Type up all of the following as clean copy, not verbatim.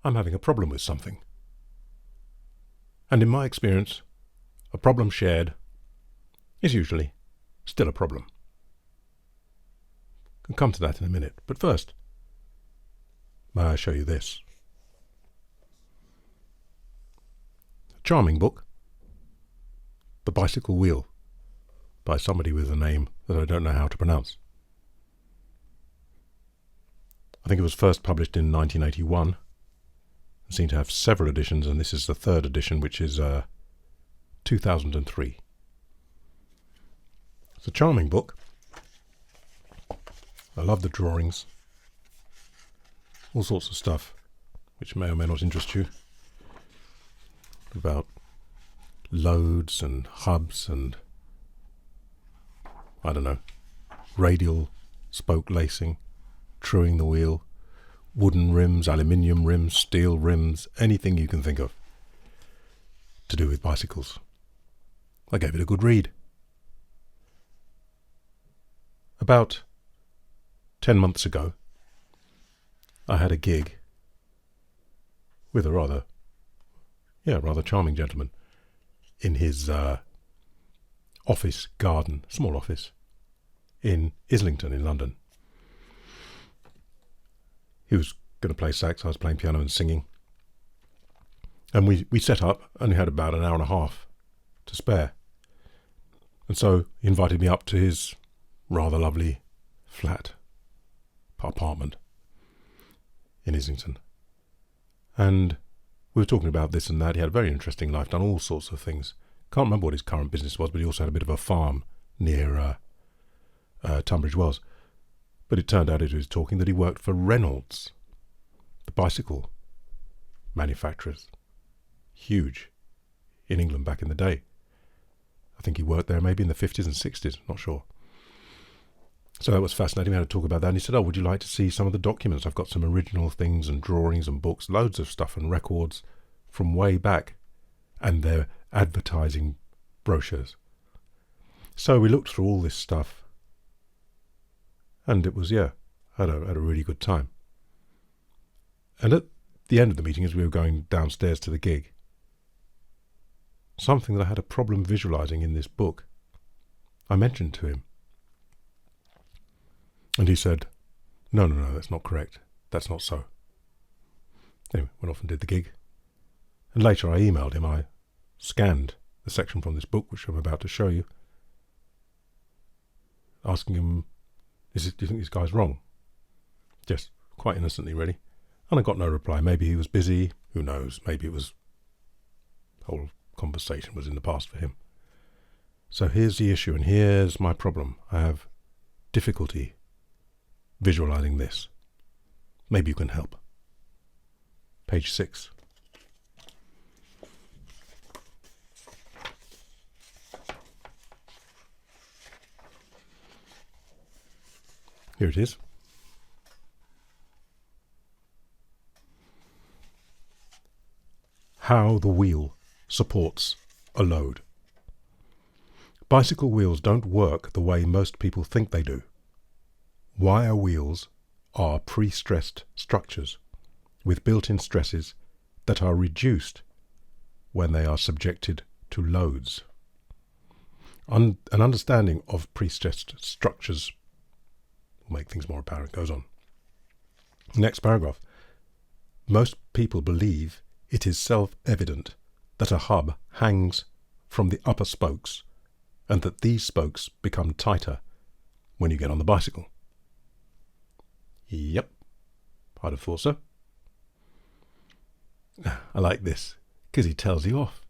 I'm having a problem with something. And in my experience, a problem shared is usually still a problem. I'll come to that in a minute, but first, may I show you this? A charming book, The Bicycle Wheel, by somebody with a name that I don't know how to pronounce. I think it was first published in 1981. It seemed to have several editions, and this is the third edition, which is 2003. It's a charming book. I love the drawings. All sorts of stuff, which may or may not interest you, about loads and hubs and, I don't know, radial spoke lacing, truing the wheel, wooden rims, aluminium rims, steel rims, anything you can think of to do with bicycles. I gave it a good read. About 10 months ago, I had a gig with a rather charming gentleman in his office garden, small office, in Islington in London. He was going to play sax, I was playing piano and singing. And we set up, only had about an hour and a half to spare. And so he invited me up to his rather lovely flat apartment in Islington. And we were talking about this and that. He had a very interesting life, done all sorts of things. Can't remember what his current business was, but he also had a bit of a farm near Tunbridge Wells. But it turned out, as he was talking, that he worked for Reynolds, the bicycle manufacturers. Huge in England back in the day. I think he worked there maybe in the 50s and 60s, not sure. So that was fascinating. We had to talk about that. And he said, would you like to see some of the documents? I've got some original things and drawings and books, loads of stuff and records from way back. And their advertising brochures. So we looked through all this stuff. And it was, had a really good time. And at the end of the meeting, as we were going downstairs to the gig, something that I had a problem visualizing in this book, I mentioned to him. And he said, no, that's not correct. That's not so. Anyway, went off and did the gig. And later I emailed him. I scanned the section from this book, which I'm about to show you, asking him, do you think this guy's wrong? Just quite innocently, really. And I got no reply. Maybe he was busy. Who knows? Maybe it was, the whole conversation was in the past for him. So here's the issue, and here's my problem. I have difficulty visualizing this. Maybe you can help. Page 6. Here it is. How the wheel supports a load. Bicycle wheels don't work the way most people think they do. Wire wheels are pre-stressed structures with built-in stresses that are reduced when they are subjected to loads. An understanding of pre-stressed structures will make things more apparent. Goes on. Next paragraph. Most people believe it is self-evident that a hub hangs from the upper spokes and that these spokes become tighter when you get on the bicycle. Yep, I'd have thought so. I like this because he tells you off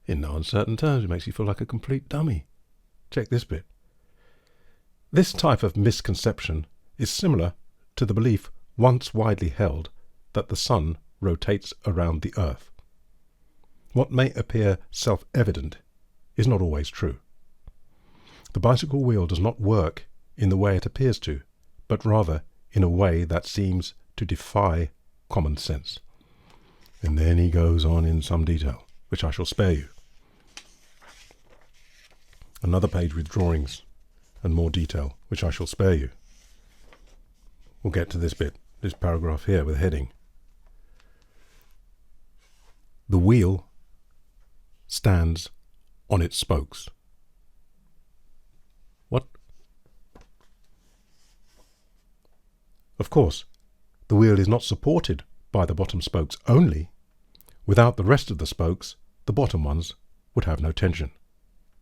in no uncertain terms. It makes you feel like a complete dummy. Check this bit. This type of misconception is similar to the belief once widely held that the sun rotates around the earth. What may appear self-evident is not always true. The bicycle wheel does not work in the way it appears to, but rather in a way that seems to defy common sense. And then he goes on in some detail, which I shall spare you. Another page with drawings and more detail, which I shall spare you. We'll get to this bit, this paragraph here with heading. the wheel stands on its spokes. What? Of course, the wheel is not supported by the bottom spokes only. Without the rest of the spokes, the bottom ones would have no tension.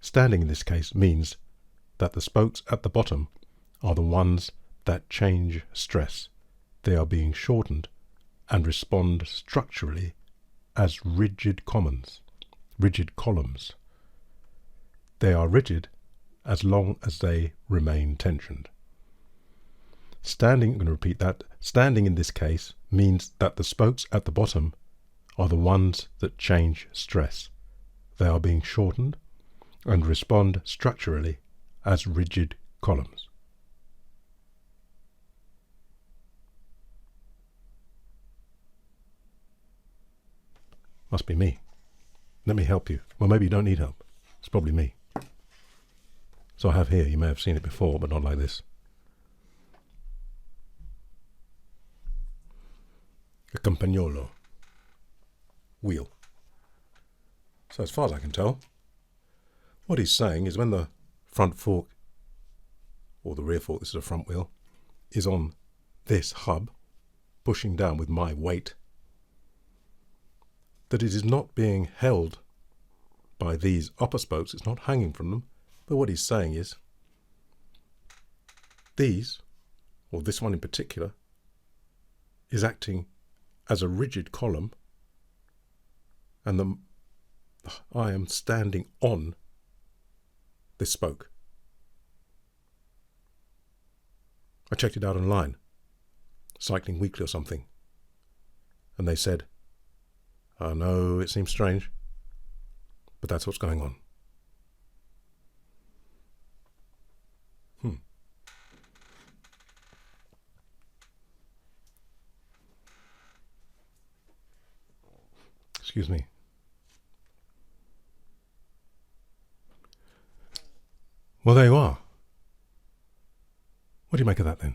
Standing in this case means that the spokes at the bottom are the ones that change stress. They are being shortened and respond structurally as rigid columns. They are rigid as long as they remain tensioned. Standing, I'm going to repeat that, standing in this case means that the spokes at the bottom are the ones that change stress. They are being shortened and respond structurally as rigid columns. Must be me. Let me help you. Well, maybe you don't need help. It's probably me. So I have here, you may have seen it before, but not like this. A campagnolo. Wheel. So as far as I can tell, what he's saying is when the front fork, or the rear fork, this is a front wheel, is on this hub, pushing down with my weight, that it is not being held by these upper spokes, it's not hanging from them, but what he's saying is these, or this one in particular, is acting as a rigid column, and I am standing on this spoke. I checked it out online, Cycling Weekly or something, and they said, I know it seems strange, but that's what's going on. Excuse me. Well, there you are. What do you make of that then?